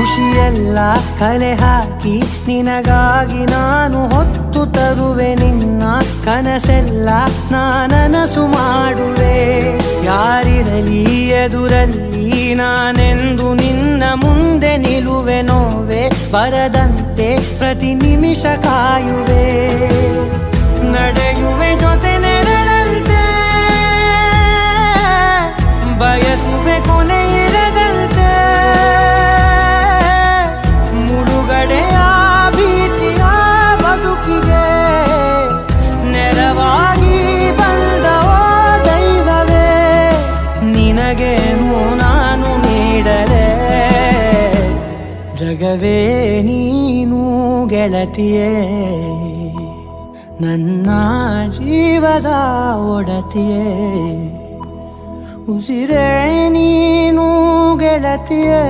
ಖುಷಿಯೆಲ್ಲ ಕಲೆ ಹಾಕಿ ನಿನಗಾಗಿ ನಾನು ಹೊತ್ತು ತರುವೆ ನಿನ್ನ ಕನಸೆಲ್ಲ ನಾನನಸು ಮಾಡುವೆ ಯಾರಿರಲಿ ಎದುರಲ್ಲಿ ನಾನೆಂದು ನಿನ್ನ ಮುಂದೆ ನಿಲ್ಲುವೆ ನೋವೆ ಬರದಂತೆ ಪ್ರತಿ ನಿಮಿಷ ಕಾಯುವೆ ನಡೆಯುವೆ ಜೊತೆ ನೆರಳಂತೆ ಬಯಸುವೆ ಕೊನೆ ಇರದಂತೆ ಮುಳುಗಡೆಯ ಭೀತಿಯ ಬದುಕಿಗೆ ನೆರವಾಗಿ ಬಂದವೋ ದೈವವೇ ನಿನಗೇನು ನಾನು ನೀಡಲೇ ಜಗವೇ ನೀನು ಗೆಳತಿಯೇ ನನ್ನ ಜೀವದ ಒಡತಿಯೇ ಉಸಿರೇ ನೀನು ಗೆಳತಿಯೇ.